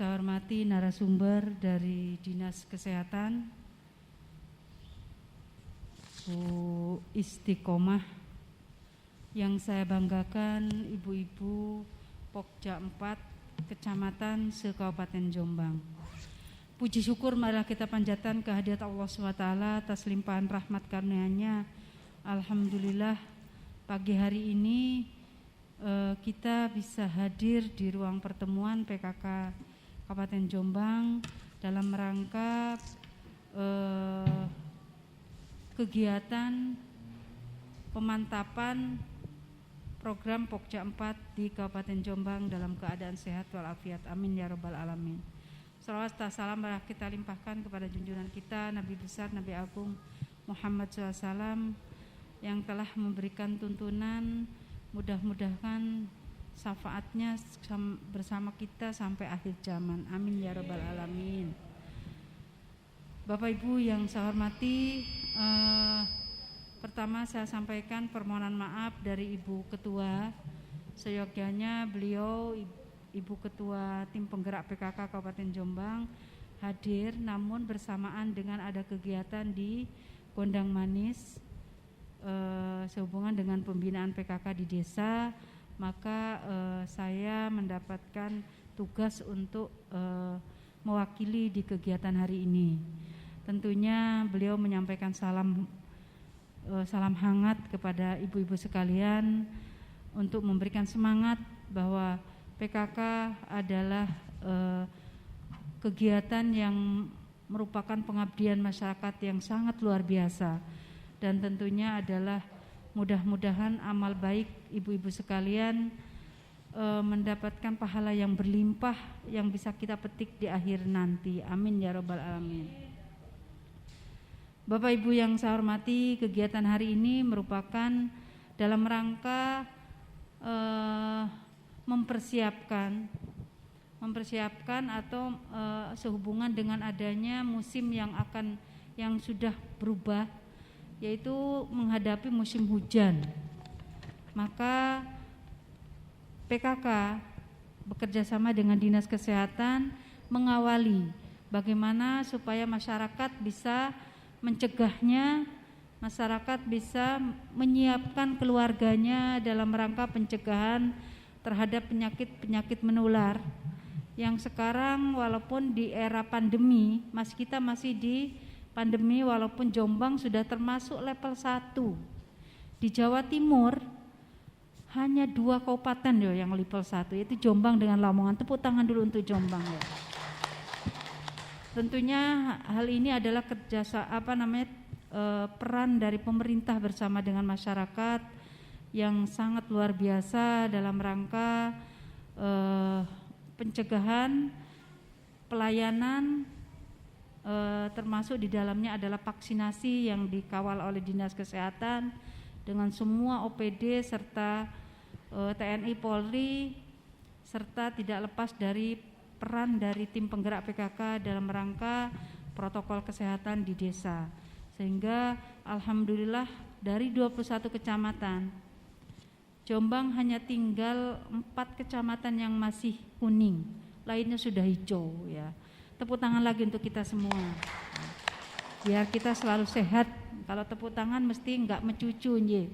saya hormati narasumber dari Dinas Kesehatan, Bu Istiqomah, yang saya banggakan ibu-ibu Pokja 4 Kecamatan se-Kabupaten Jombang. Puji syukur marilah kita panjatkan kehadirat Allah SWT atas limpahan rahmat karunia-Nya. Alhamdulillah pagi hari ini kita bisa hadir di ruang pertemuan PKK Kabupaten Jombang dalam rangka kegiatan pemantapan program Pokja 4 di Kabupaten Jombang dalam keadaan sehat walafiat. Amin ya rabbal alamin. Salawat dan salam kita limpahkan kepada junjungan kita Nabi besar Nabi Agung Muhammad SAW yang telah memberikan tuntunan. Mudah-mudahan syafaatnya bersama kita sampai akhir zaman. Amin ya rabbal alamin. Bapak Ibu yang saya hormati, pertama saya sampaikan permohonan maaf dari Ibu Ketua. Seyogyanya beliau Ibu Ketua Tim Penggerak PKK Kabupaten Jombang hadir, namun bersamaan dengan ada kegiatan di Gondang Manis sehubungan dengan pembinaan PKK di desa, maka saya mendapatkan tugas untuk mewakili di kegiatan hari ini. Tentunya beliau menyampaikan salam hangat kepada ibu-ibu sekalian untuk memberikan semangat bahwa PKK adalah kegiatan yang merupakan pengabdian masyarakat yang sangat luar biasa. Dan tentunya adalah mudah-mudahan amal baik ibu-ibu sekalian mendapatkan pahala yang berlimpah yang bisa kita petik di akhir nanti. Amin ya rabbal alamin. Bapak Ibu yang saya hormati, kegiatan hari ini merupakan dalam rangka mempersiapkan atau sehubungan dengan adanya musim yang sudah berubah, yaitu menghadapi musim hujan. Maka PKK bekerjasama dengan Dinas Kesehatan mengawali bagaimana supaya masyarakat bisa mencegahnya, masyarakat bisa menyiapkan keluarganya dalam rangka pencegahan terhadap penyakit-penyakit menular yang sekarang walaupun di era pandemi, kita masih di pandemi, walaupun Jombang sudah termasuk level 1. Di Jawa Timur hanya 2 kabupaten yang level 1, yaitu Jombang dengan Lamongan. Tepuk tangan dulu untuk Jombang ya. Tentunya hal ini adalah peran dari pemerintah bersama dengan masyarakat yang sangat luar biasa dalam rangka pencegahan, pelayanan, termasuk di dalamnya adalah vaksinasi yang dikawal oleh Dinas Kesehatan dengan semua OPD serta TNI Polri, serta tidak lepas dari peran dari tim penggerak PKK dalam rangka protokol kesehatan di desa. Sehingga alhamdulillah dari 21 kecamatan, Jombang hanya tinggal 4 kecamatan yang masih kuning, lainnya sudah hijau ya. Tepuk tangan lagi untuk kita semua. Biar kita selalu sehat. Kalau tepuk tangan mesti enggak mencucu nje.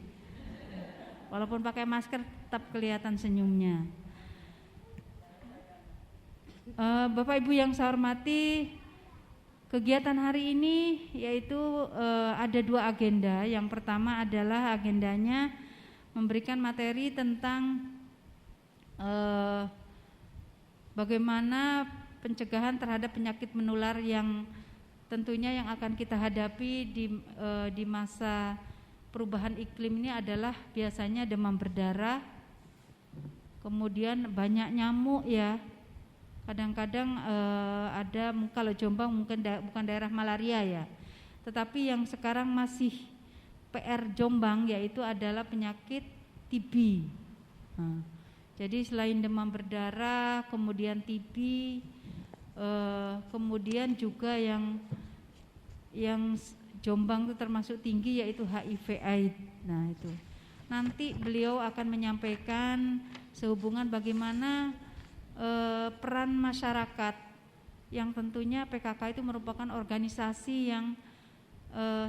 Walaupun pakai masker tetap kelihatan senyumnya. Bapak Ibu yang saya hormati, kegiatan hari ini yaitu ada 2 agenda. Yang pertama adalah agendanya memberikan materi tentang bagaimana pencegahan terhadap penyakit menular yang tentunya yang akan kita hadapi di masa perubahan iklim ini adalah biasanya demam berdarah, kemudian banyak nyamuk ya. Kadang-kadang ada, kalau Jombang mungkin bukan daerah malaria ya, tetapi yang sekarang masih PR Jombang yaitu adalah penyakit TB. Jadi selain demam berdarah, kemudian TB, kemudian juga yang Jombang itu termasuk tinggi yaitu HIV/AIDS. Nah itu nanti beliau akan menyampaikan sehubungan bagaimana peran masyarakat, yang tentunya PKK itu merupakan organisasi yang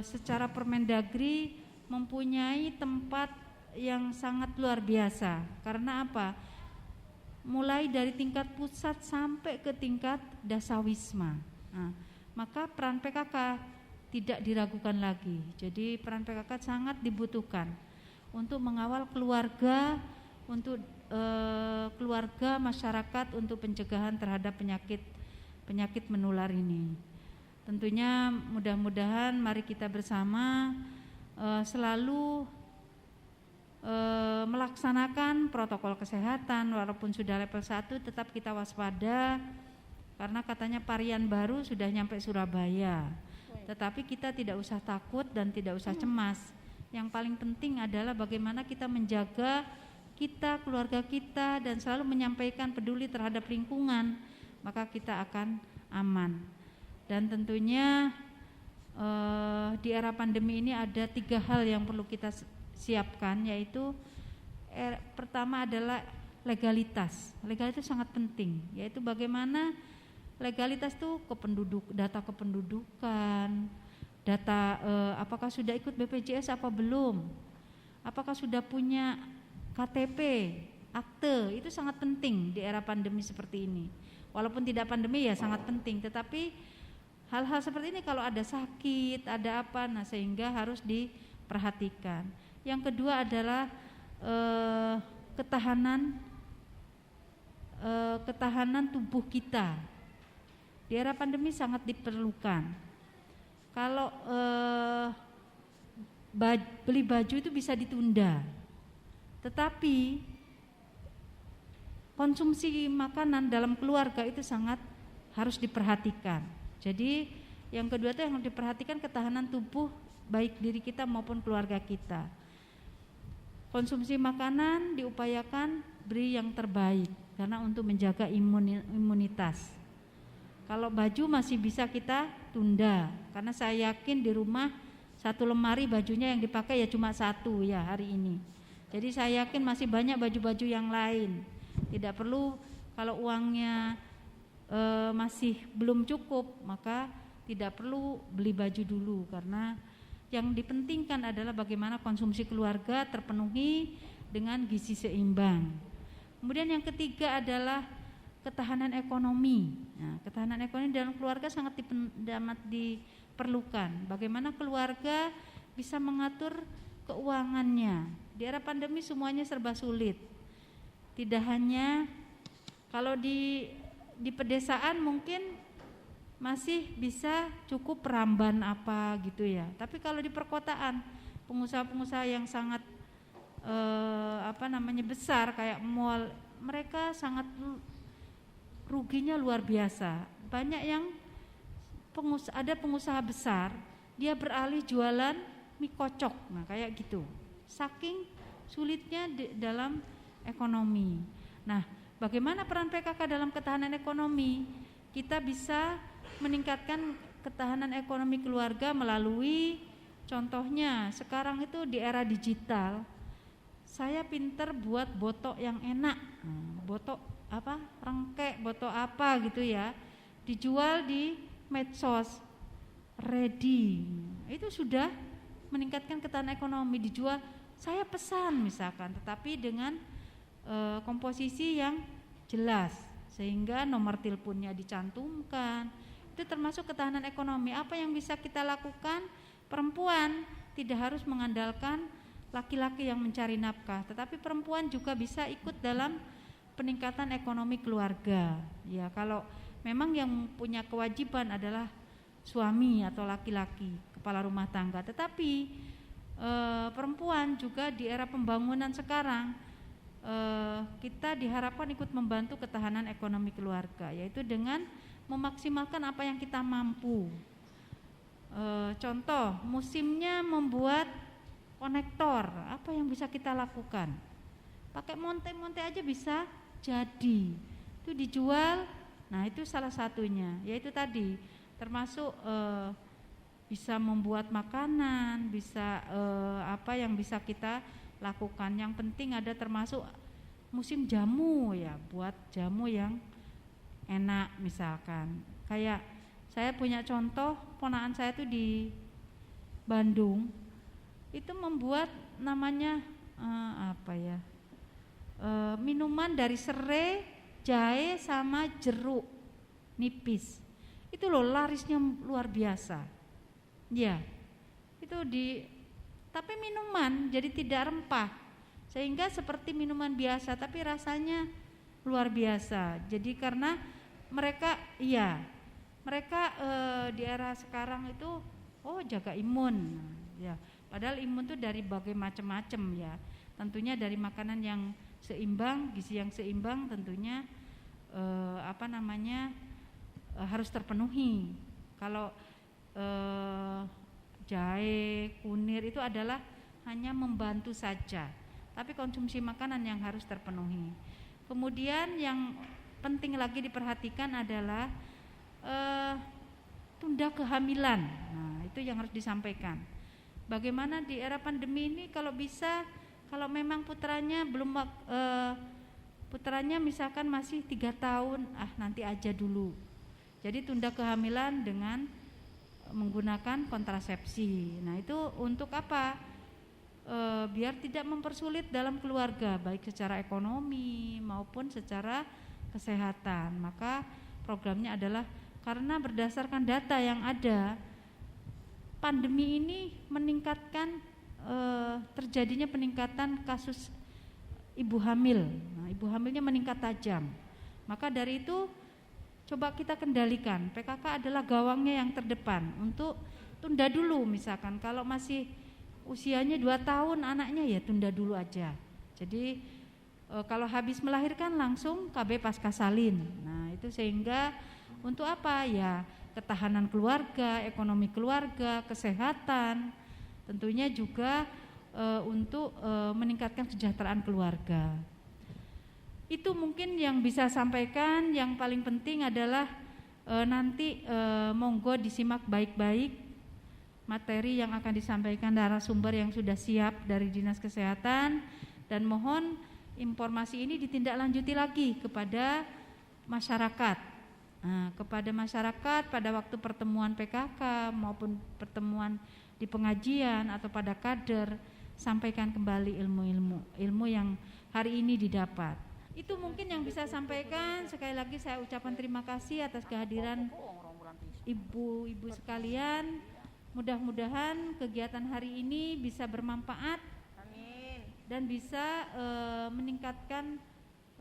secara Permendagri mempunyai tempat yang sangat luar biasa. Karena apa? Mulai dari tingkat pusat sampai ke tingkat dasawisma. Nah, maka peran PKK tidak diragukan lagi. Jadi peran PKK sangat dibutuhkan untuk mengawal keluarga, untuk keluarga masyarakat, untuk pencegahan terhadap penyakit menular ini. Tentunya mudah-mudahan mari kita bersama selalu melaksanakan protokol kesehatan. Walaupun sudah level 1 tetap kita waspada, karena katanya varian baru sudah nyampe Surabaya. Tetapi kita tidak usah takut dan tidak usah cemas. Yang paling penting adalah bagaimana kita menjaga kita, keluarga kita, dan selalu menyampaikan peduli terhadap lingkungan, maka kita akan aman. Dan tentunya di era pandemi ini ada 3 hal yang perlu kita siapkan, yaitu pertama adalah legalitas. Legalitas sangat penting, yaitu bagaimana legalitas itu data kependudukan, data apakah sudah ikut BPJS apa belum, apakah sudah punya KTP, akte, itu sangat penting di era pandemi seperti ini. Walaupun tidak pandemi ya sangat penting, tetapi hal-hal seperti ini kalau ada sakit, ada apa, nah sehingga harus diperhatikan. Yang kedua adalah ketahanan tubuh kita. Di era pandemi sangat diperlukan. Kalau beli baju itu bisa ditunda, tetapi konsumsi makanan dalam keluarga itu sangat harus diperhatikan. Jadi yang kedua itu yang diperhatikan ketahanan tubuh baik diri kita maupun keluarga kita. Konsumsi makanan diupayakan beri yang terbaik karena untuk menjaga imunitas. Kalau baju masih bisa kita tunda, karena saya yakin di rumah 1 lemari bajunya yang dipakai ya cuma 1 ya hari ini. Jadi saya yakin masih banyak baju-baju yang lain. Tidak perlu, kalau uangnya masih belum cukup, maka tidak perlu beli baju dulu, karena yang dipentingkan adalah bagaimana konsumsi keluarga terpenuhi dengan gizi seimbang. Kemudian yang ketiga adalah ketahanan ekonomi. Nah, ketahanan ekonomi dalam keluarga sangat diperlukan. Bagaimana keluarga bisa mengatur keuangannya. Di era pandemi semuanya serba sulit. Tidak hanya kalau di pedesaan mungkin masih bisa cukup peramban apa gitu ya. Tapi kalau di perkotaan, pengusaha-pengusaha yang sangat besar kayak mall, mereka sangat ruginya luar biasa. Banyak yang ada pengusaha besar, dia beralih jualan mie kocok, nah kayak gitu. Saking sulitnya dalam ekonomi. Nah, bagaimana peran PKK dalam ketahanan ekonomi? Kita bisa meningkatkan ketahanan ekonomi keluarga melalui, contohnya sekarang itu di era digital, saya pinter buat botok yang enak, botok apa, rengkek, botok apa gitu ya, dijual di medsos, ready, itu sudah meningkatkan ketahanan ekonomi. Dijual, saya pesan misalkan, tetapi dengan komposisi yang jelas, sehingga nomor teleponnya dicantumkan. Itu termasuk ketahanan ekonomi. Apa yang bisa kita lakukan? Perempuan tidak harus mengandalkan laki-laki yang mencari nafkah, tetapi perempuan juga bisa ikut dalam peningkatan ekonomi keluarga. Ya, kalau memang yang punya kewajiban adalah suami atau laki-laki, kepala rumah tangga, tetapi perempuan juga di era pembangunan sekarang kita diharapkan ikut membantu ketahanan ekonomi keluarga, yaitu dengan memaksimalkan apa yang kita mampu. Contoh, musimnya membuat konektor, apa yang bisa kita lakukan? Pakai monte-monte aja bisa jadi, itu dijual. Nah, itu salah satunya, yaitu tadi termasuk bisa membuat makanan, bisa apa yang bisa kita lakukan. Yang penting ada termasuk musim jamu ya, buat jamu yang enak misalkan. Kayak saya punya contoh, ponakan saya tuh di Bandung itu membuat namanya minuman dari serai, jahe sama jeruk nipis. Itu loh larisnya luar biasa. Ya, itu tapi minuman jadi tidak rempah, sehingga seperti minuman biasa tapi rasanya luar biasa. Jadi karena mereka di era sekarang itu jaga imun, ya. Padahal imun itu dari berbagai macam-macam ya. Tentunya dari makanan yang seimbang, gizi yang seimbang tentunya harus terpenuhi. Kalau jahe, kunir itu adalah hanya membantu saja, tapi konsumsi makanan yang harus terpenuhi. Kemudian yang penting lagi diperhatikan adalah tunda kehamilan. Nah, itu yang harus disampaikan. Bagaimana di era pandemi ini kalau bisa, kalau memang putranya misalkan masih 3 tahun, nanti aja dulu. Jadi tunda kehamilan dengan menggunakan kontrasepsi. Nah, itu untuk apa? Biar tidak mempersulit dalam keluarga, baik secara ekonomi maupun secara kesehatan. Maka programnya adalah karena berdasarkan data yang ada, pandemi ini meningkatkan terjadinya peningkatan kasus ibu hamil. Nah, ibu hamilnya meningkat tajam. Maka dari itu coba kita kendalikan. PKK adalah gawangnya yang terdepan untuk tunda dulu, misalkan kalau masih usianya 2 tahun anaknya ya tunda dulu aja. Jadi kalau habis melahirkan langsung KB pasca salin. Nah, itu sehingga untuk apa ya? Ketahanan keluarga, ekonomi keluarga, kesehatan, tentunya juga untuk meningkatkan kesejahteraan keluarga. Itu mungkin yang bisa sampaikan. Yang paling penting adalah nanti monggo disimak baik-baik materi yang akan disampaikan narasumber yang sudah siap dari Dinas Kesehatan, dan mohon informasi ini ditindaklanjuti lagi kepada masyarakat. Nah, kepada masyarakat pada waktu pertemuan PKK maupun pertemuan di pengajian atau pada kader, sampaikan kembali ilmu yang hari ini didapat. Itu mungkin yang bisa sampaikan. Sekali lagi saya ucapkan terima kasih atas kehadiran ibu-ibu sekalian. Mudah-mudahan kegiatan hari ini bisa bermanfaat. Amin. Dan bisa meningkatkan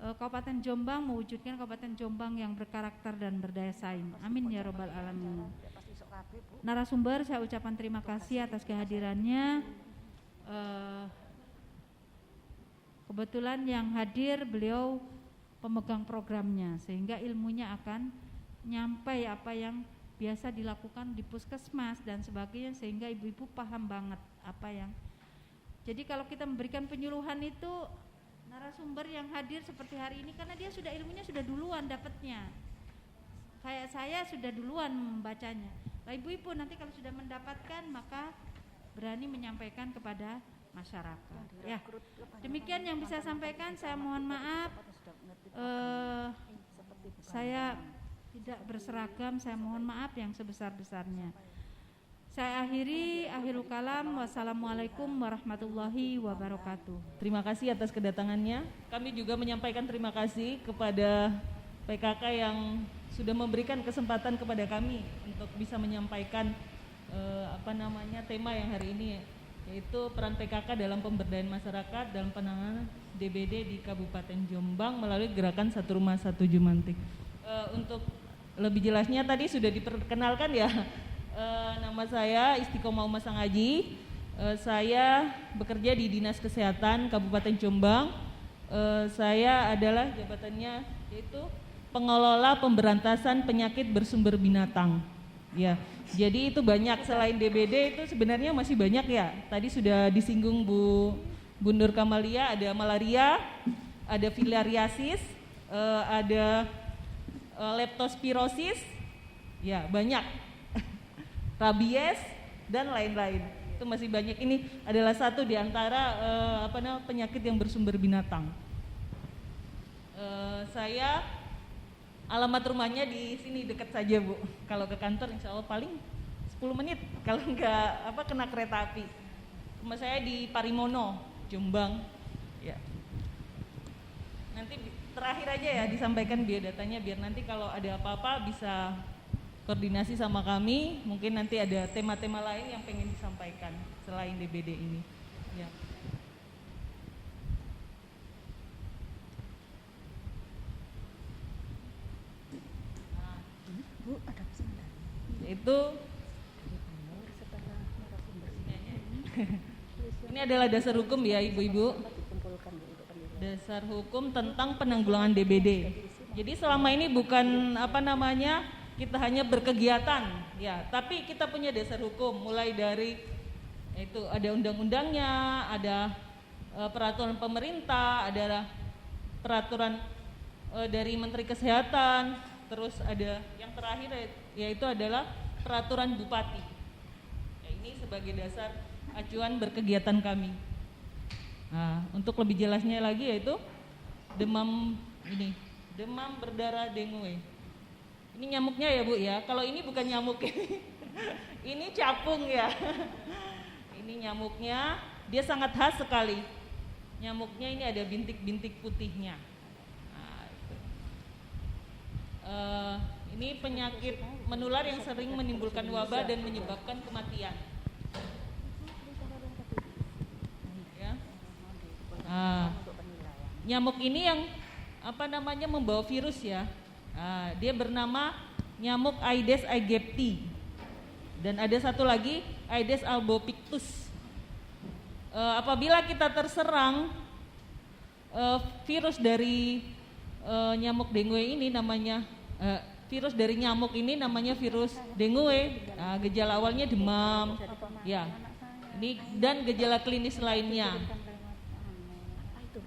Kabupaten Jombang, mewujudkan Kabupaten Jombang yang berkarakter dan berdaya saing. Amin ya robbal alamin. Narasumber saya ucapkan terima kasih atas kehadirannya. Kebetulan yang hadir beliau pemegang programnya, sehingga ilmunya akan nyampai apa yang biasa dilakukan di puskesmas dan sebagainya, sehingga ibu-ibu paham banget apa yang. Jadi kalau kita memberikan penyuluhan itu, narasumber yang hadir seperti hari ini karena dia sudah ilmunya sudah duluan dapatnya. Kayak saya sudah duluan membacanya. Nah, ibu-ibu nanti kalau sudah mendapatkan maka berani menyampaikan kepada masyarakat. Ya, demikian yang bisa sampaikan. Saya mohon maaf. Saya tidak berseragam. Saya mohon maaf yang sebesar-besarnya. Saya akhirul kalam. Wassalamualaikum warahmatullahi wabarakatuh. Terima kasih atas kedatangannya. Kami juga menyampaikan terima kasih kepada PKK yang sudah memberikan kesempatan kepada kami untuk bisa menyampaikan tema yang hari ini, yaitu peran PKK dalam pemberdayaan masyarakat dalam penanganan DBD di Kabupaten Jombang melalui gerakan Satu Rumah Satu Jumantik. Untuk lebih jelasnya tadi sudah diperkenalkan ya. Nama saya Istiqomah Uma Sangaji. Saya bekerja di Dinas Kesehatan Kabupaten Jombang. Saya adalah jabatannya yaitu pengelola pemberantasan penyakit bersumber binatang. Ya, jadi itu banyak, selain DBD itu sebenarnya masih banyak ya. Tadi sudah disinggung Bu Nur Kamalia, ada malaria, ada filariasis, ada leptospirosis, ya banyak. Rabies dan lain-lain. Itu masih banyak. Ini adalah satu di antara penyakit yang bersumber binatang. Saya alamat rumahnya di sini dekat saja Bu. Kalau ke kantor insya Allah paling 10 menit. Kalau nggak kena kereta api. Rumah saya di Parimono, Jombang. Ya. Nanti terakhir aja ya disampaikan biodatanya biar nanti kalau ada apa-apa bisa koordinasi sama kami. Mungkin nanti ada tema-tema lain yang pengen disampaikan selain DBD ini. Ya. Bu, ada pesan Itu ini adalah dasar hukum ya Ibu-ibu. Dasar hukum tentang penanggulangan DBD. Jadi selama ini bukan kita hanya berkegiatan ya, tapi kita punya dasar hukum mulai dari itu ada undang-undangnya, ada peraturan pemerintah, ada peraturan dari Menteri Kesehatan, terus ada yang terakhir yaitu adalah peraturan bupati. Ya, ini sebagai dasar acuan berkegiatan kami. Nah, untuk lebih jelasnya lagi yaitu demam berdarah dengue. Ini nyamuknya ya Bu ya. Kalau ini bukan nyamuk ini capung ya. Ini nyamuknya, dia sangat khas sekali. Nyamuknya ini ada bintik-bintik putihnya. Nah, itu. Ini penyakit menular yang sering menimbulkan wabah dan menyebabkan kematian. Ya. Nyamuk ini yang membawa virus ya. Dia bernama nyamuk Aedes aegypti. Dan ada satu lagi Aedes albopictus. Apabila kita terserang virus dari nyamuk dengue ini namanya virus dari nyamuk ini namanya virus dengue. Gejala awalnya demam, ya. Ini dan gejala klinis lainnya.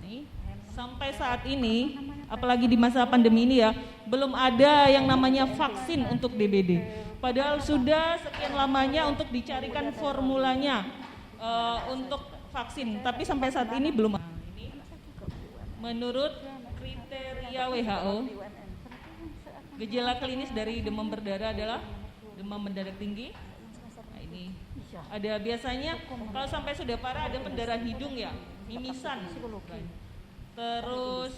Nih, sampai saat ini, apalagi di masa pandemi ini ya, belum ada yang namanya vaksin untuk DBD. Padahal sudah sekian lamanya untuk dicarikan formulanya untuk vaksin, tapi sampai saat ini belum. Ini menurut kriteria WHO, gejala klinis dari demam berdarah adalah demam mendadak tinggi. Nah, ini ada biasanya kalau sampai sudah parah ada pendarahan hidung ya, mimisan. Terus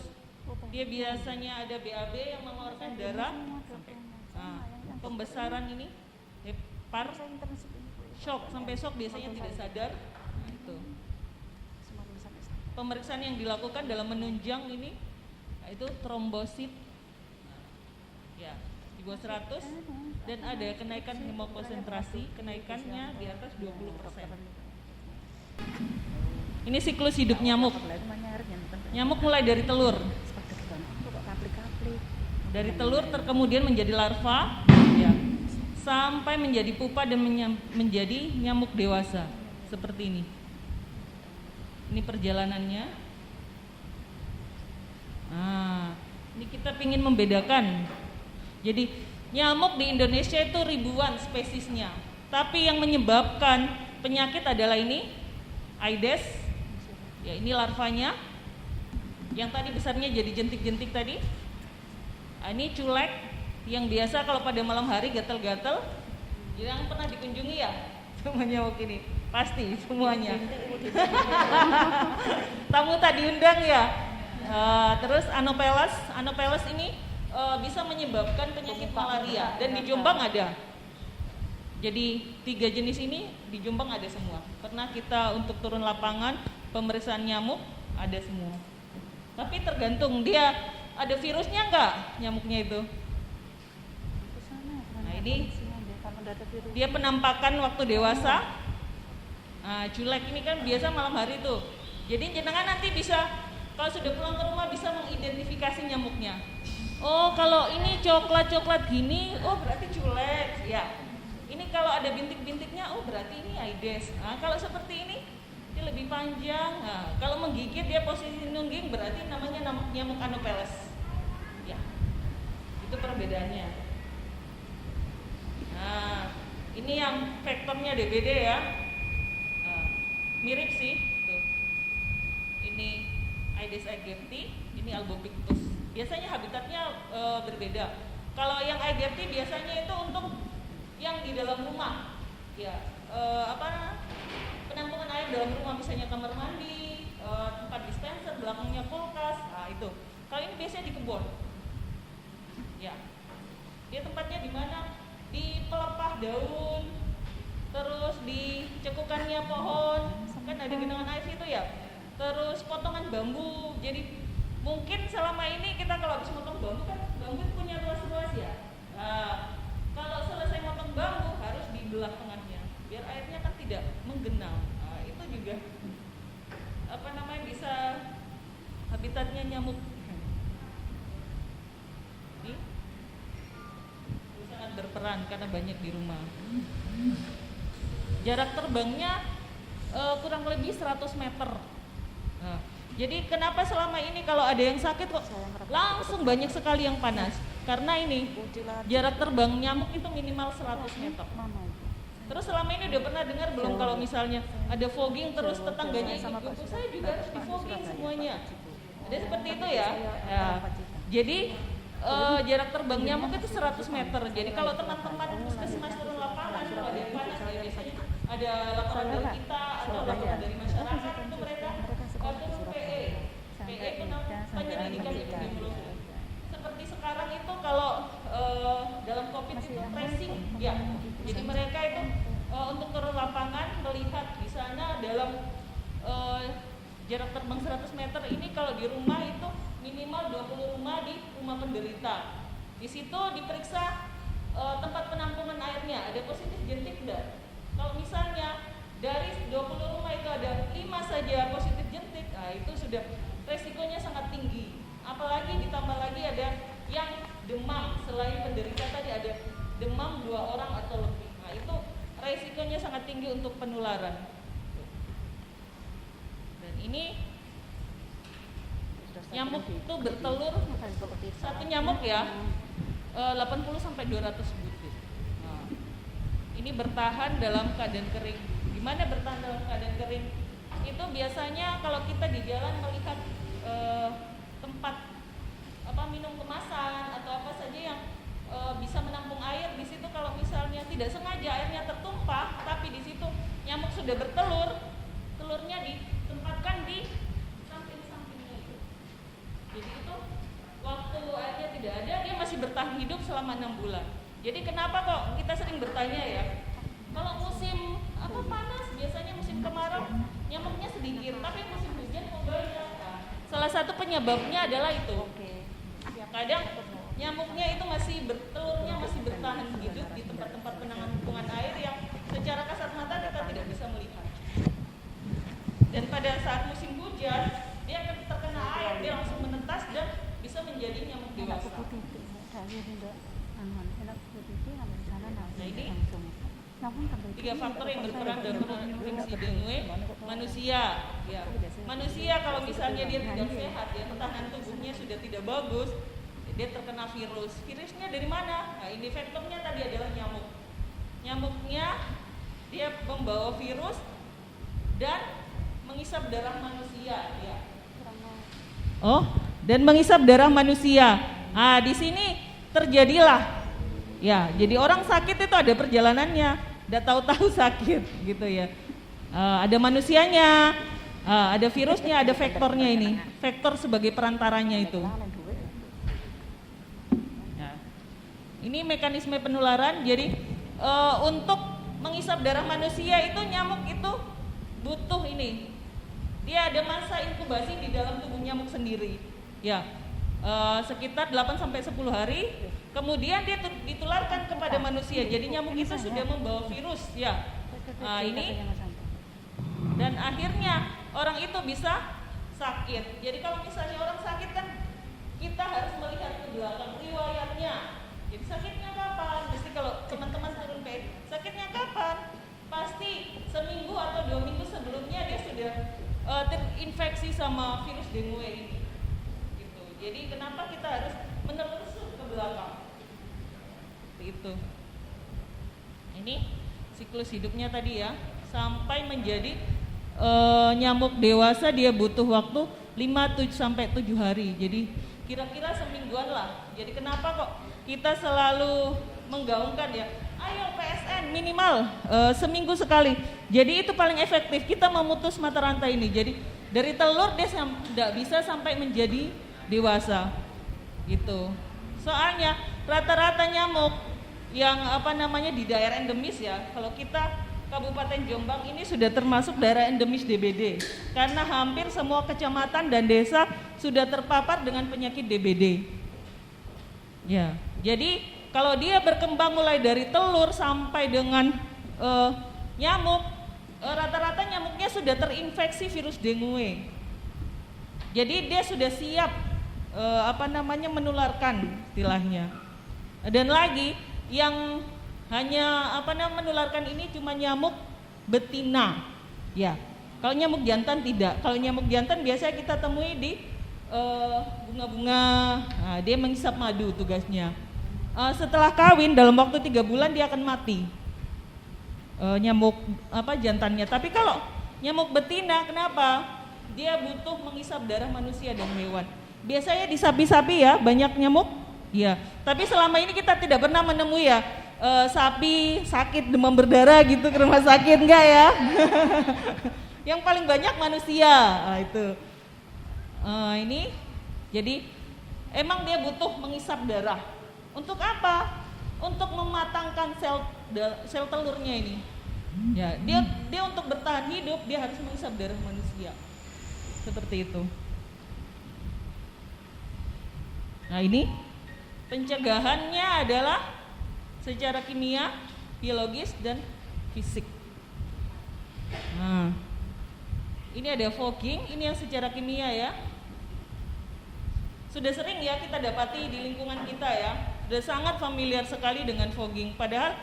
dia biasanya ada BAB yang mengeluarkan darah. Pembesaran ini, hepar, shock sampai shock biasanya tidak sadar. Nah, itu. Pemeriksaan yang dilakukan dalam menunjang ini, itu trombosit. Ya, di bawah 100 dan ada kenaikan hemokonsentrasi, kenaikannya di atas 20%. Ini siklus hidup nyamuk. Nyamuk mulai dari telur. Dari telur kemudian menjadi larva, ya, sampai menjadi pupa dan menjadi nyamuk dewasa seperti ini. Ini perjalanannya. Ini kita ingin membedakan. Jadi nyamuk di Indonesia itu ribuan spesiesnya, tapi yang menyebabkan penyakit adalah ini Aedes, ya ini larvanya, yang tadi besarnya jadi jentik-jentik tadi. Ini culek, yang biasa kalau pada malam hari gatal-gatal, yang pernah dikunjungi ya sama nyamuk ini, pasti semuanya. Tamu tadi undang ya. Terus Anopheles ini bisa menyebabkan penyakit malaria dan di Jombang ada. Jadi 3 jenis ini di Jombang ada semua. Pernah kita untuk turun lapangan pemeriksaan nyamuk ada semua. Tapi tergantung dia ada virusnya enggak nyamuknya itu. Nah ini dia penampakan waktu dewasa. Culek ini kan biasa malam hari tuh. Jadi jenengan nanti bisa kalau sudah pulang ke rumah bisa mengidentifikasi nyamuknya. Oh kalau ini coklat-coklat gini, oh berarti culek ya. Ini kalau ada bintik-bintiknya, oh berarti ini Aedes. Kalau seperti ini dia lebih panjang. Kalau menggigit dia posisi nungging berarti namanya nyamuk Anopheles. Ya, itu perbedaannya. Nah, ini yang vektornya DBD ya. Mirip sih. Tuh. Ini Aedes aegypti, ini albopictus. biasanya habitatnya berbeda. Kalau yang IDFT biasanya itu untuk yang di dalam rumah, ya penampungan air dalam rumah, misalnya kamar mandi, tempat dispenser, belakangnya kulkas, nah itu. Kalau ini biasanya di kebun, ya. Dia tempatnya di mana? Di pelepah daun, terus di cekukannya pohon, kan ada genangan air itu ya. Terus potongan bambu. Jadi mungkin selama ini kita kalau habis potong bambu kan bambu punya ruas-ruas ya. Nah, kalau selesai potong bambu harus dibelah tengahnya biar airnya kan tidak menggenang. Nah, itu juga bisa habitatnya nyamuk. Ini sangat berperan karena banyak di rumah. Jarak terbangnya kurang lebih 100 meter. Nah, jadi kenapa selama ini kalau ada yang sakit kok langsung banyak sekali yang panas? Karena ini jarak terbang nyamuk itu minimal 100 meter. Terus selama ini udah pernah dengar belum kalau misalnya ada fogging terus tetangganya ikut, saya juga harus di fogging semuanya. Ada seperti itu ya. Ya. Jadi jarak terbang nyamuk itu 100 meter. Jadi kalau teman-teman puskesmas turun lapangan kalau ada yang panas ya biasanya ada laporan dari kita atau laporan dari masyarakat itu mereka turun PE penyelidikan epidemiologi. Seperti sekarang itu kalau dalam COVID itu tracing ya. Jadi mereka itu untuk turun lapangan melihat di sana dalam jarak terbang 100 meter ini kalau di rumah itu minimal 20 rumah di rumah penderita. Di situ diperiksa tempat penampungan airnya, ada positif jentik enggak? Kalau misalnya dari 20 rumah itu ada 5 saja positif jentik, nah itu sudah resikonya sangat tinggi. Apalagi ditambah lagi ada yang demam, selain penderita tadi ada demam 2 orang atau lebih. Nah itu resikonya sangat tinggi untuk penularan. Dan ini nyamuk itu bertelur, satu nyamuk ya 80 sampai 200 butir. Nah, ini bertahan dalam keadaan kering. Gimana bertahan dalam keadaan kering? Itu biasanya kalau kita di jalan melihat tempat minum kemasan atau apa saja yang bisa menampung air, di situ kalau misalnya tidak sengaja airnya tertumpah, tapi di situ nyamuk sudah bertelur, telurnya ditempatkan di samping-sampingnya itu. Jadi itu waktu airnya tidak ada, dia masih bertahan hidup selama 6 bulan. Jadi kenapa kok kita sering bertanya ya, kalau musim panas biasanya musim kemarau nyamuknya sedikit, tapi musim hujan kok banyak. Nah, salah satu penyebabnya adalah itu. Kadang nyamuknya itu telurnya masih bertahan hidup di tempat-tempat penampungan air yang secara kasat mata kita tidak bisa melihat. Dan pada saat musim hujan dia akan terkena air, dia langsung menetas dan bisa menjadi nyamuk dewasa. Nah ini 3 faktor yang berperan dalam infeksi dengue. Manusia, ya. Manusia kalau misalnya dia tidak sehat, ya pertahanan tubuhnya sudah tidak bagus, dia terkena virus. Virusnya dari mana? Nah, ini faktornya tadi adalah nyamuk. Nyamuknya dia membawa virus dan mengisap darah manusia, ya. Dan mengisap darah manusia. Nah, di sini terjadilah, ya. Jadi orang sakit itu ada perjalanannya, udah tahu-tahu sakit, gitu ya. Ada manusianya, ada virusnya, ada vektornya ini. Vektor sebagai perantaranya itu. Ini mekanisme penularan. Jadi untuk mengisap darah manusia itu nyamuk itu butuh ini. Dia ada masa inkubasi di dalam tubuh nyamuk sendiri. Ya, sekitar 8 sampai 10 hari. Kemudian dia ditularkan kepada manusia. Jadi nyamuk itu sudah membawa virus, ya. Ini dan akhirnya orang itu bisa sakit. Jadi kalau misalnya orang sakit kan kita harus melihat ke belakang riwayatnya. Jadi sakitnya kapan? Mesti kalau teman-teman turun PE, sakitnya kapan? Pasti seminggu atau 2 minggu sebelumnya dia sudah terinfeksi sama virus dengue ini. Gitu. Jadi kenapa kita harus menelusur ke belakang? Itu. Ini siklus hidupnya tadi ya, sampai menjadi nyamuk dewasa dia butuh waktu 5 sampai 7 hari. Jadi kira-kira semingguan lah. Jadi kenapa kok kita selalu menggaungkan ya, ayo PSN minimal seminggu sekali. Jadi itu paling efektif, kita memutus mata rantai ini. Jadi dari telur dia tidak bisa sampai menjadi dewasa gitu. Soalnya rata-rata nyamuk yang di daerah endemis ya, kalau kita Kabupaten Jombang ini sudah termasuk daerah endemis DBD karena hampir semua kecamatan dan desa sudah terpapar dengan penyakit DBD. Ya, jadi kalau dia berkembang mulai dari telur sampai dengan nyamuk, rata-rata nyamuknya sudah terinfeksi virus dengue. Jadi dia sudah siap menularkan istilahnya. Dan lagi yang hanya menularkan ini cuma nyamuk betina. Ya. Kalau nyamuk jantan tidak. Kalau nyamuk jantan biasanya kita temui di bunga-bunga. Nah, dia menghisap madu tugasnya. Setelah kawin dalam waktu 3 bulan dia akan mati. Nyamuk jantannya. Tapi kalau nyamuk betina kenapa? Dia butuh menghisap darah manusia dan hewan. Biasanya di sapi-sapi ya banyak nyamuk. Ya. Tapi selama ini kita tidak pernah menemui ya sapi sakit demam berdarah gitu ke rumah sakit, enggak ya? Yang paling banyak manusia. Nah, itu. Ini jadi emang dia butuh menghisap darah. Untuk apa? Untuk mematangkan sel telurnya ini. Ya, dia untuk bertahan hidup dia harus menghisap darah manusia. Seperti itu. Nah, ini pencegahannya adalah secara kimia, biologis, dan fisik. Nah, ini ada fogging, ini yang secara kimia ya. Sudah sering ya kita dapati di lingkungan kita ya, sudah sangat familiar sekali dengan fogging. Padahal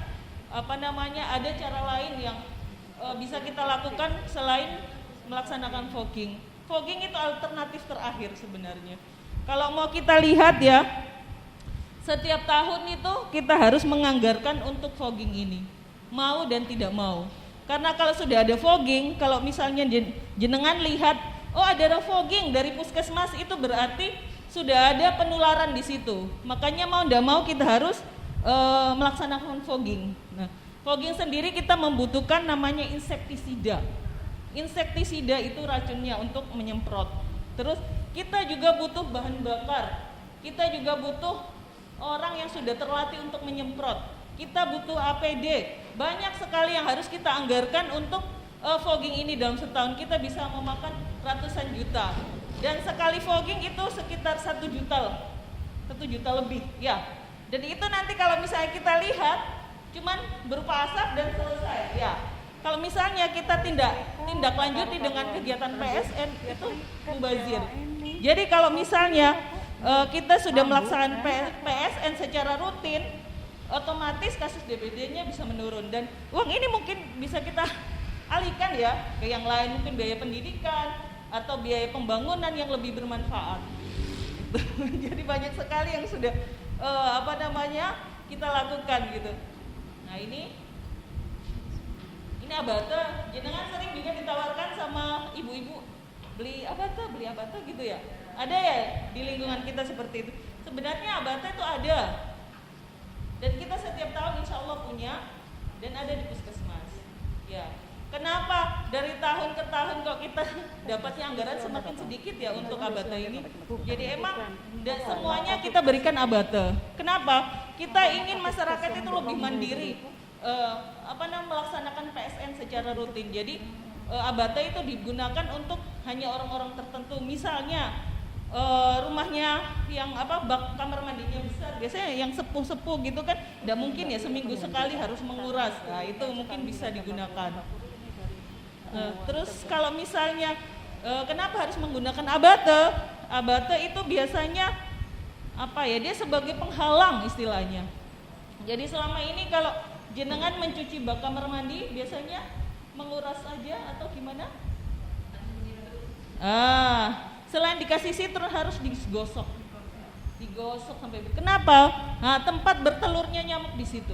ada cara lain yang bisa kita lakukan selain melaksanakan fogging. Fogging itu alternatif terakhir sebenarnya. Kalau mau kita lihat ya, setiap tahun itu kita harus menganggarkan untuk fogging ini, mau dan tidak mau. Karena kalau sudah ada fogging, kalau misalnya jenengan lihat, oh ada fogging dari puskesmas, itu berarti sudah ada penularan di situ. Makanya mau tidak mau kita harus melaksanakan fogging. Nah, fogging sendiri kita membutuhkan namanya insektisida. Insektisida itu racunnya untuk menyemprot. Terus kita juga butuh bahan bakar. Kita juga butuh orang yang sudah terlatih untuk menyemprot. Kita butuh APD. Banyak sekali yang harus kita anggarkan untuk fogging ini. Dalam setahun kita bisa memakan ratusan juta. Dan sekali fogging itu sekitar 1 juta lebih ya. Dan itu nanti kalau misalnya kita lihat cuman berupa asap dan selesai ya. Kalau misalnya kita tindak lanjuti dengan kegiatan PSN itu mubazir. Jadi kalau misalnya kita sudah melaksanakan PSN secara rutin, otomatis kasus DBD-nya bisa menurun dan uang ini mungkin bisa kita alihkan ya ke yang lain, mungkin biaya pendidikan atau biaya pembangunan yang lebih bermanfaat. Jadi banyak sekali yang sudah kita lakukan gitu. Nah ini abate, jenengan sering juga ditawarkan sama ibu-ibu beli abate gitu ya. Ada ya di lingkungan kita seperti itu. Sebenarnya abate itu ada. Dan kita setiap tahun insya Allah punya dan ada di puskesmas. Ya. Kenapa dari tahun ke tahun kok kita dapatnya anggaran semakin sedikit ya untuk abate ini? Jadi emang tidak semuanya kita berikan abate. Kenapa? Kita ingin masyarakat itu lebih mandiri, melaksanakan PSN secara rutin. Jadi abate itu digunakan untuk hanya orang-orang tertentu. Misalnya rumahnya yang bak kamar mandinya besar, biasanya yang sepuh-sepuh gitu kan, tidak mungkin ya seminggu sekali harus menguras. Nah itu mungkin bisa digunakan. Terus kalau misalnya kenapa harus menggunakan abate? Abate itu biasanya dia sebagai penghalang istilahnya. Jadi selama ini kalau jenengan mencuci bak kamar mandi biasanya menguras aja atau gimana? Selain dikasih sitron harus digosok sampai. Kenapa? Nah, tempat bertelurnya nyamuk di situ,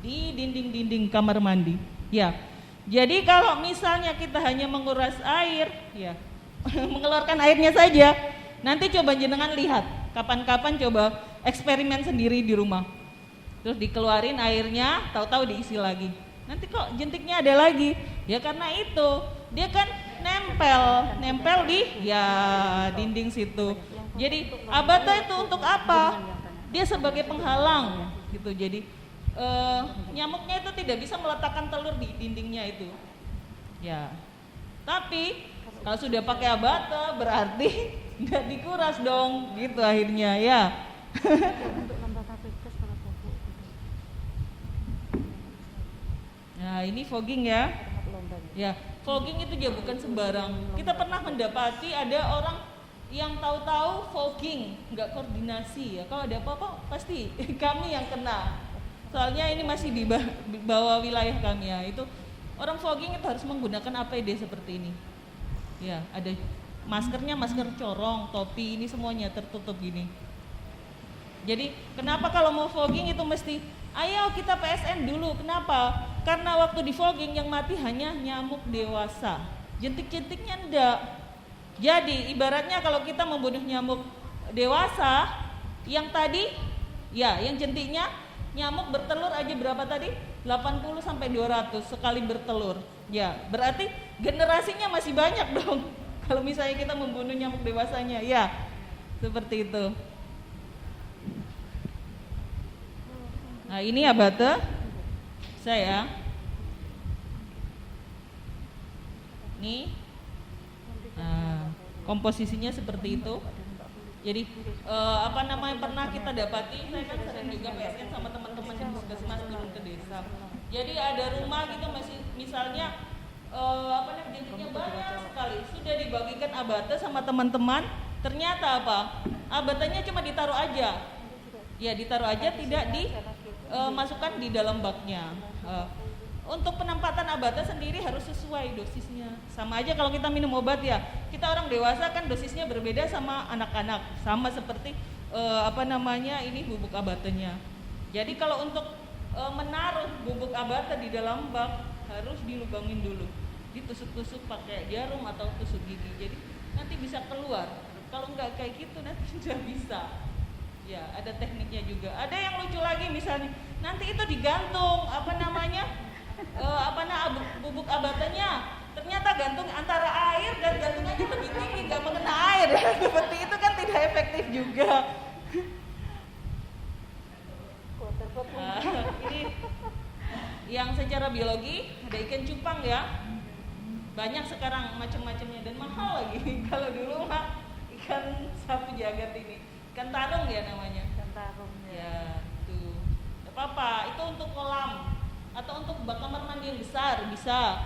di dinding-dinding kamar mandi. Ya. Jadi kalau misalnya kita hanya menguras air, ya, mengeluarkan airnya saja, nanti coba jenengan lihat kapan-kapan coba eksperimen sendiri di rumah. Terus dikeluarin airnya, tahu-tahu diisi lagi. Nanti kok jentiknya ada lagi? Ya karena itu, dia kan nempel di ya dinding situ. Jadi abata itu untuk apa? Dia sebagai penghalang gitu. Jadi nyamuknya itu tidak bisa meletakkan telur di dindingnya itu. Ya. Tapi kalau sudah pakai abata berarti nggak dikuras dong, gitu akhirnya ya. Nah ini fogging ya. Ya, fogging itu juga bukan sembarang. Kita pernah mendapati ada orang yang tahu-tahu fogging, nggak koordinasi ya. Kalau ada apa-apa pasti kami yang kena. Soalnya ini masih di bawah wilayah kami ya. Itu orang fogging itu harus menggunakan APD seperti ini. Ya, ada maskernya, masker corong, topi, ini semuanya tertutup gini. Jadi kenapa kalau mau fogging itu mesti ayo kita PSN dulu. Kenapa? Karena waktu di fogging yang mati hanya nyamuk dewasa, jentik-jentiknya enggak. Jadi ibaratnya kalau kita membunuh nyamuk dewasa, yang tadi ya yang jentiknya nyamuk bertelur aja berapa tadi? 80 sampai 200 sekali bertelur. Ya, berarti generasinya masih banyak dong. Kalau misalnya kita membunuh nyamuk dewasanya, ya. Seperti itu. Nah, ini abate saya. Nih. Nah, komposisinya seperti itu. Jadi pernah kita dapati, saya kan sering juga PSN sama teman-teman di puskesmas turun ke desa. Jadi ada rumah gitu masih misalnya jentiknya banyak sekali, sudah dibagikan abate sama teman-teman, ternyata abatenya cuma ditaruh aja. Ya ditaruh aja, tidak dimasukkan di dalam baknya. Untuk penempatan abate sendiri harus sesuai dosisnya. Sama aja kalau kita minum obat ya, kita orang dewasa kan dosisnya berbeda sama anak-anak. Sama seperti ini bubuk abatenya. Jadi kalau untuk menaruh bubuk abate di dalam bak harus dilubangin dulu, ditusuk-tusuk pakai jarum atau tusuk gigi. Jadi nanti bisa keluar. Kalau nggak kayak gitu nanti tidak bisa. Ya ada tekniknya juga. Ada yang lucu lagi misalnya, nanti itu digantung bubuk abatenya ternyata gantung antara air dan gantungannya lebih tinggi, nggak mengenai air. Seperti itu kan tidak efektif juga. Ini yang secara biologi ada ikan cupang ya, banyak sekarang macam-macamnya dan mahal lagi. Kalau dulu mah ikan sapu jagat ini, ikan tarung ya namanya. Ikan tarung ya. Tuh, gak apa-apa. Itu untuk kolam atau untuk bak kamar mandi yang besar bisa.